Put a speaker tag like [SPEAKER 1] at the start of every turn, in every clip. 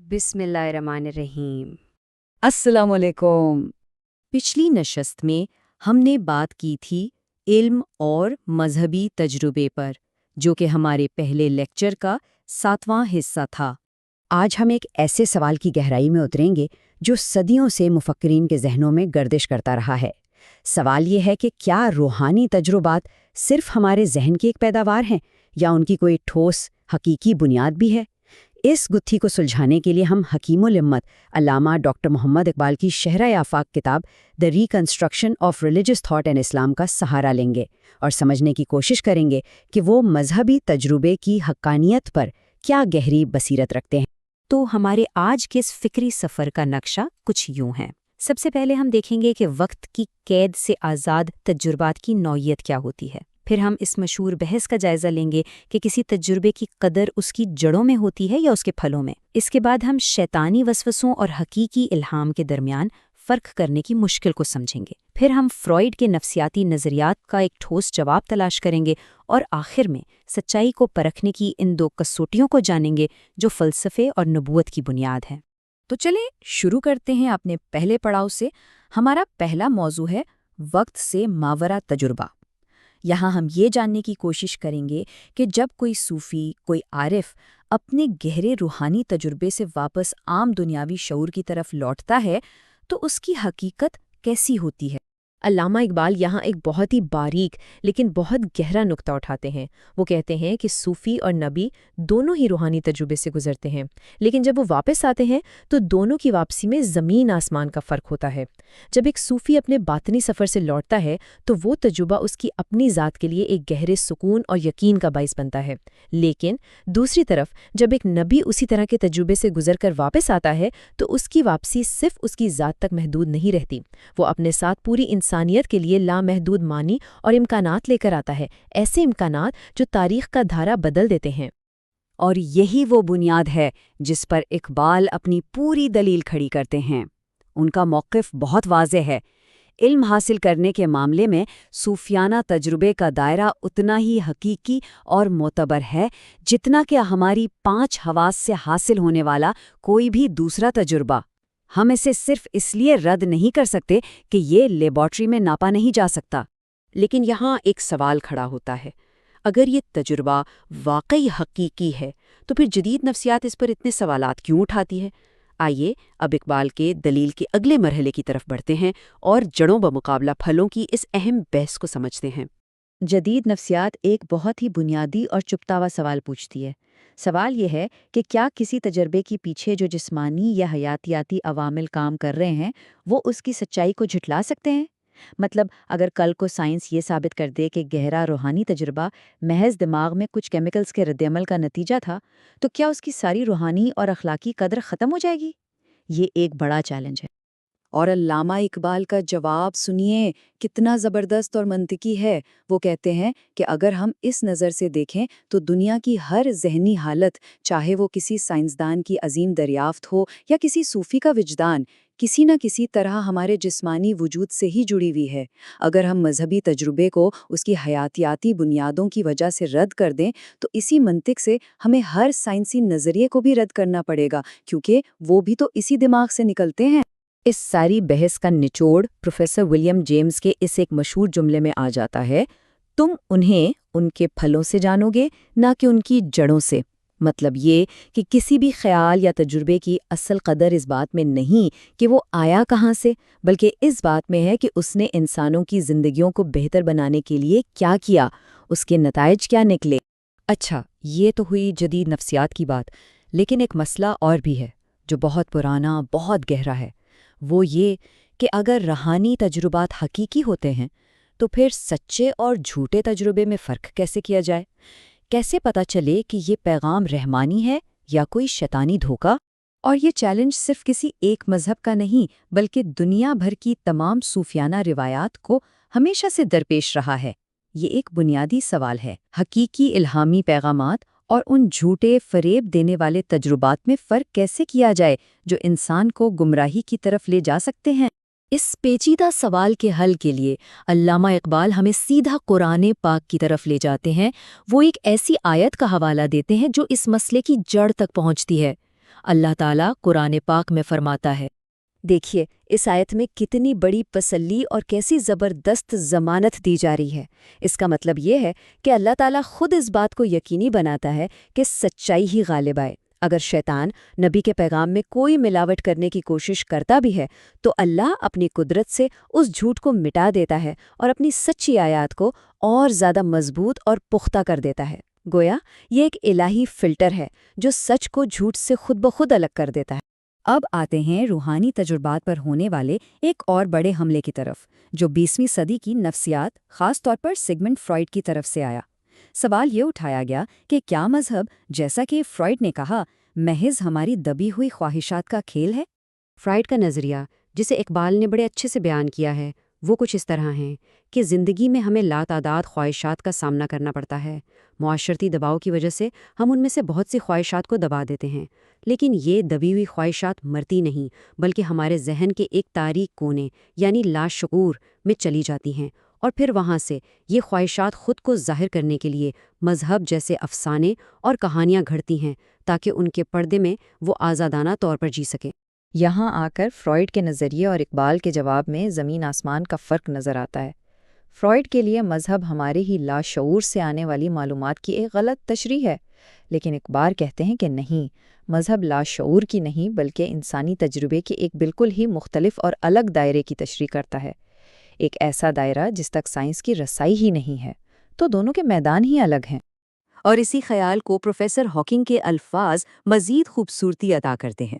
[SPEAKER 1] बिस्मिल्लाहिर्रहमानिर्रहीम।
[SPEAKER 2] अस्सलाम वालेकुम।
[SPEAKER 1] पिछली नशस्त में हमने बात की थी इल्म और मजहबी तजुर्बे पर, जो कि हमारे पहले लेक्चर का 7वां हिस्सा था। आज हम एक ऐसे सवाल की गहराई में उतरेंगे जो सदियों से मुफक्किरीन के जहनों में गर्दिश करता रहा है। सवाल ये है कि क्या रूहानी तजुर्बात सिर्फ हमारे जहन की एक पैदावार हैं या उनकी कोई ठोस हकीकी बुनियाद भी है। इस गुत्थी को सुलझाने के लिए हम हकीमुल उम्मत अल्लामा डॉक्टर मोहम्मद इकबाल की शहरा आफाक किताब the reconstruction of religious thought and Islam का सहारा लेंगे और समझने की कोशिश करेंगे कि वो मजहबी तजुर्बे की हक्कानियत पर क्या गहरी बसीरत रखते हैं। तो हमारे आज के इस फिक्री सफ़र का नक्शा कुछ यूं है। सबसे पहले हम देखेंगे कि वक्त की कैद से आज़ाद तजुर्बात की नौइयत क्या होती है। फिर हम इस मशहूर बहस का जायज़ा लेंगे कि किसी तजुर्बे की कदर उसकी जड़ों में होती है या उसके फलों में। इसके बाद हम शैतानी वसवसों और हकीकी इल्हाम के दरमियान फ़र्क करने की मुश्किल को समझेंगे। फिर हम फ्रॉइड के नफ्सियाती नज़रियात का एक ठोस जवाब तलाश करेंगे और आखिर में सच्चाई को परखने की इन दो कसौटियों को जानेंगे जो फ़लसफ़े और नबूवत की बुनियाद है।
[SPEAKER 2] तो चलें शुरू करते हैं अपने पहले पड़ाव से। हमारा पहला मौजू है वक्त से मावरा तजुर्बा। यहाँ हम ये जानने की कोशिश करेंगे कि जब कोई सूफ़ी, कोई आरिफ अपने गहरे रूहानी तजुर्बे से वापस आम दुनियावी शऊर की तरफ लौटता है तो उसकी हकीकत कैसी होती है।
[SPEAKER 3] अल्लामा इकबाल यहाँ एक बहुत ही बारीक लेकिन बहुत गहरा नुक्ता उठाते हैं। वो कहते हैं कि सूफ़ी और नबी दोनों ही रूहानी तजुर्बे से गुजरते हैं, लेकिन जब वो वापस आते हैं तो दोनों की वापसी में ज़मीन आसमान का फ़र्क होता है। जब एक सूफ़ी अपने बातनी सफ़र से लौटता है तो वो तजुर्बा उसकी अपनी ज़ात के लिए एक गहरे सुकून और यकीन का बाइस बनता है, लेकिन दूसरी तरफ जब एक नबी उसी तरह के तजुर्बे से गुजर कर वापस आता है तो उसकी वापसी सिर्फ उसकी ज़ात तक महदूद नहीं रहती। वो अपने साथ पूरी इंसानियत के लिए लामहदूद मानी और इम्कानात लेकर आता है, ऐसे इम्कानात जो तारीख का धारा बदल देते हैं।
[SPEAKER 2] और यही वो बुनियाद है जिस पर इकबाल अपनी पूरी दलील खड़ी करते हैं। उनका मौक़िफ़ बहुत वाज़ेह है। इल्म हासिल करने के मामले में सूफियाना तजुर्बे का दायरा उतना ही हकीकी और मोतबर है जितना कि हमारी 5 हवास से हासिल होने वाला कोई भी दूसरा तजुर्बा। हम इसे सिर्फ इसलिए रद्द नहीं कर सकते कि ये लेबॉर्ट्री में नापा नहीं जा सकता।
[SPEAKER 3] लेकिन यहाँ एक सवाल खड़ा होता है, अगर ये तजुर्बा वाकई हकीकी है तो फिर जदीद नफ्सियात इस पर इतने सवालात क्यों उठाती है। आइए अब इकबाल के दलील के अगले मरहले की तरफ बढ़ते हैं और जड़ों बमुकाबला फलों की इस अहम बहस को समझते हैं।
[SPEAKER 2] जदीद नफ्सियात एक बहुत ही बुनियादी और चुपतावा सवाल पूछती है। सवाल यह है कि क्या किसी तजर्बे के पीछे जो जिस्मानी या हयातियाती अवामिल काम कर रहे हैं वो उसकी सच्चाई को झुठला सकते हैं। मतलब अगर कल को साइंस ये साबित कर दे कि गहरा रूहानी तजुर्बा महज दिमाग में कुछ केमिकल्स के रद्दअमल का नतीजा था, तो क्या उसकी सारी रूहानी और अखलाकी कदर ख़त्म हो जाएगी। ये एक बड़ा चैलेंज है। और अल्लामा इकबाल का जवाब सुनिए, कितना ज़बरदस्त और मंतिकी है। वो कहते हैं कि अगर हम इस नज़र से देखें तो दुनिया की हर जहनी हालत, चाहे वो किसी साइंसदान की अजीम दरियाफ्त हो या किसी सूफ़ी का विजदान, किसी न किसी तरह हमारे जिस्मानी वजूद से ही जुड़ी हुई है। अगर हम मजहबी तजुर्बे को उसकी हयातियाती बुनियादों की वजह से रद्द कर दें तो इसी मंतिक से हमें हर साइंसी नज़रिए को भी रद्द करना पड़ेगा, क्योंकि वो भी तो इसी दिमाग से निकलते हैं।
[SPEAKER 3] इस सारी बहस का निचोड़ प्रोफेसर विलियम जेम्स के इस एक मशहूर जुमले में आ जाता है, तुम उन्हें उनके फलों से जानोगे ना कि उनकी जड़ों से। मतलब ये कि किसी भी ख्याल या तजुर्बे की असल कदर इस बात में नहीं कि वो आया कहाँ से, बल्कि इस बात में है कि उसने इंसानों की जिंदगियों को बेहतर बनाने के लिए क्या किया, उसके नताइज क्या निकले।
[SPEAKER 2] अच्छा, ये तो हुई जदीद नफ्सियात की बात, लेकिन एक मसला और भी है जो बहुत पुराना, बहुत गहरा है। वो ये कि अगर रूहानी तजुर्बात हकीकी होते हैं तो फिर सच्चे और झूठे तजुर्बे में फ़र्क कैसे किया जाए। कैसे पता चले कि ये पैगाम रहमानी है या कोई शैतानी धोखा। और ये चैलेंज सिर्फ किसी एक मजहब का नहीं बल्कि दुनिया भर की तमाम सूफियाना रिवायात को हमेशा से दरपेश रहा है। ये एक बुनियादी सवाल है, हकीकी इल्हामी पैगामात और उन झूठे फरेब देने वाले तजुर्बात में फ़र्क कैसे किया जाए जो इंसान को गुमराही की तरफ ले जा सकते हैं। इस पेचीदा सवाल के हल के लिए अल्लामा इकबाल हमें सीधा कुरान पाक की तरफ ले जाते हैं। वो एक ऐसी आयत का हवाला देते हैं जो इस मसले की जड़ तक पहुंचती है।
[SPEAKER 1] اللہ تعالیٰ قرآن پاک میں فرماتا ہے۔
[SPEAKER 2] دیکھیے اس آیت میں کتنی بڑی تسلی اور کیسی زبردست ضمانت دی جا رہی ہے۔ اس کا مطلب یہ ہے کہ اللہ تعالیٰ خود اس بات کو یقینی بناتا ہے کہ سچائی ہی غالب آئے۔ اگر شیطان نبی کے پیغام میں کوئی ملاوٹ کرنے کی کوشش کرتا بھی ہے تو اللہ اپنی قدرت سے اس جھوٹ کو مٹا دیتا ہے اور اپنی سچی آیات کو اور زیادہ مضبوط اور پختہ کر دیتا ہے۔ گویا یہ ایک الہی فلٹر ہے جو سچ کو جھوٹ سے خود بخود الگ کر دیتا ہے۔
[SPEAKER 1] اب آتے ہیں روحانی تجربات پر ہونے والے ایک اور بڑے حملے کی طرف، جو 20ویں صدی کی نفسیات، خاص طور پر سگمنڈ فرائیڈ کی طرف سے آیا۔ سوال یہ اٹھایا گیا کہ کیا مذہب، جیسا کہ فرائیڈ نے کہا، محض ہماری دبی ہوئی خواہشات کا کھیل ہے؟
[SPEAKER 4] فرائیڈ کا نظریہ، جسے اقبال نے بڑے اچھے سے بیان کیا ہے، وہ کچھ اس طرح ہیں کہ زندگی میں ہمیں لاتعداد خواہشات کا سامنا کرنا پڑتا ہے۔ معاشرتی دباؤ کی وجہ سے ہم ان میں سے بہت سی خواہشات کو دبا دیتے ہیں، لیکن یہ دبی ہوئی خواہشات مرتی نہیں، بلکہ ہمارے ذہن کے ایک تاریک کونے یعنی لاشعور میں چلی جاتی ہیں، اور پھر وہاں سے یہ خواہشات خود کو ظاہر کرنے کے لیے مذہب جیسے افسانے اور کہانیاں گھڑتی ہیں تاکہ ان کے پردے میں وہ آزادانہ طور پر جی سکیں۔
[SPEAKER 3] یہاں آ کر فرائیڈ کے نظریے اور اقبال کے جواب میں زمین آسمان کا فرق نظر آتا ہے۔ فرائیڈ کے لیے مذہب ہمارے ہی لاشعور سے آنے والی معلومات کی ایک غلط تشریح ہے، لیکن اقبال کہتے ہیں کہ نہیں، مذہب لاشعور کی نہیں بلکہ انسانی تجربے کے ایک بالکل ہی مختلف اور الگ دائرے کی تشریح کرتا ہے، ایک ایسا دائرہ جس تک سائنس کی رسائی ہی نہیں ہے۔ تو دونوں کے میدان ہی الگ ہیں۔
[SPEAKER 1] اور اسی خیال کو پروفیسر ہاکنگ کے الفاظ مزید خوبصورتی عطا کرتے ہیں۔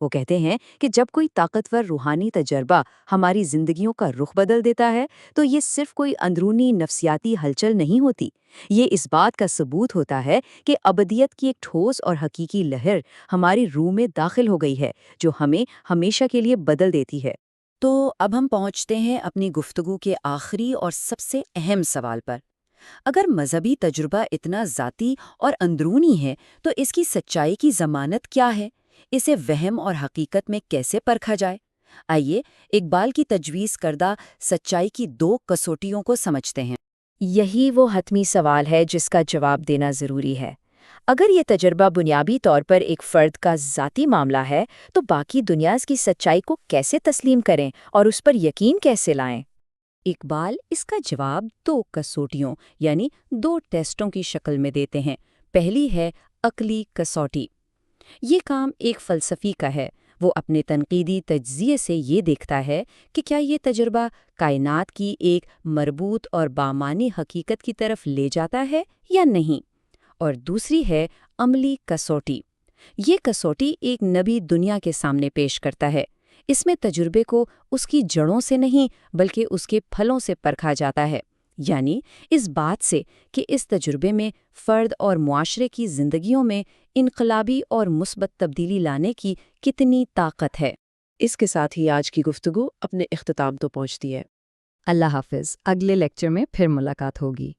[SPEAKER 1] وہ کہتے ہیں کہ جب کوئی طاقتور روحانی تجربہ ہماری زندگیوں کا رخ بدل دیتا ہے تو یہ صرف کوئی اندرونی نفسیاتی ہلچل نہیں ہوتی، یہ اس بات کا ثبوت ہوتا ہے کہ ابدیت کی ایک ٹھوس اور حقیقی لہر ہماری روح میں داخل ہو گئی ہے جو ہمیں ہمیشہ کے لیے بدل دیتی ہے۔ تو اب ہم پہنچتے ہیں اپنی گفتگو کے آخری اور سب سے اہم سوال پر۔ اگر مذہبی تجربہ اتنا ذاتی اور اندرونی ہے تو اس کی سچائی کی ضمانت کیا ہے؟ اسے وہم اور حقیقت میں کیسے پرکھا جائے؟ آئیے اقبال کی تجویز کردہ سچائی کی 2 کسوٹیوں کو سمجھتے ہیں۔
[SPEAKER 3] یہی وہ حتمی سوال ہے جس کا جواب دینا ضروری ہے۔ اگر یہ تجربہ بنیادی طور پر ایک فرد کا ذاتی معاملہ ہے تو باقی دنیا اس کی سچائی کو کیسے تسلیم کریں اور اس پر یقین کیسے لائیں؟
[SPEAKER 1] اقبال اس کا جواب 2 کسوٹیوں یعنی 2 ٹیسٹوں کی شکل میں دیتے ہیں۔ پہلی ہے عقلی کسوٹی۔ یہ کام ایک فلسفی کا ہے۔ وہ اپنے تنقیدی تجزیے سے یہ دیکھتا ہے کہ کیا یہ تجربہ کائنات کی ایک مربوط اور بامعنی حقیقت کی طرف لے جاتا ہے یا نہیں۔ اور دوسری ہے عملی کسوٹی۔ یہ کسوٹی ایک نبی دنیا کے سامنے پیش کرتا ہے۔ اس میں تجربے کو اس کی جڑوں سے نہیں بلکہ اس کے پھلوں سے پرکھا جاتا ہے، یعنی اس بات سے کہ اس تجربے میں فرد اور معاشرے کی زندگیوں میں انقلابی اور مثبت تبدیلی لانے کی کتنی طاقت ہے۔
[SPEAKER 5] اس کے ساتھ ہی آج کی گفتگو اپنے اختتام تو پہنچتی ہے۔
[SPEAKER 1] اللہ حافظ، اگلے لیکچر میں پھر ملاقات ہوگی۔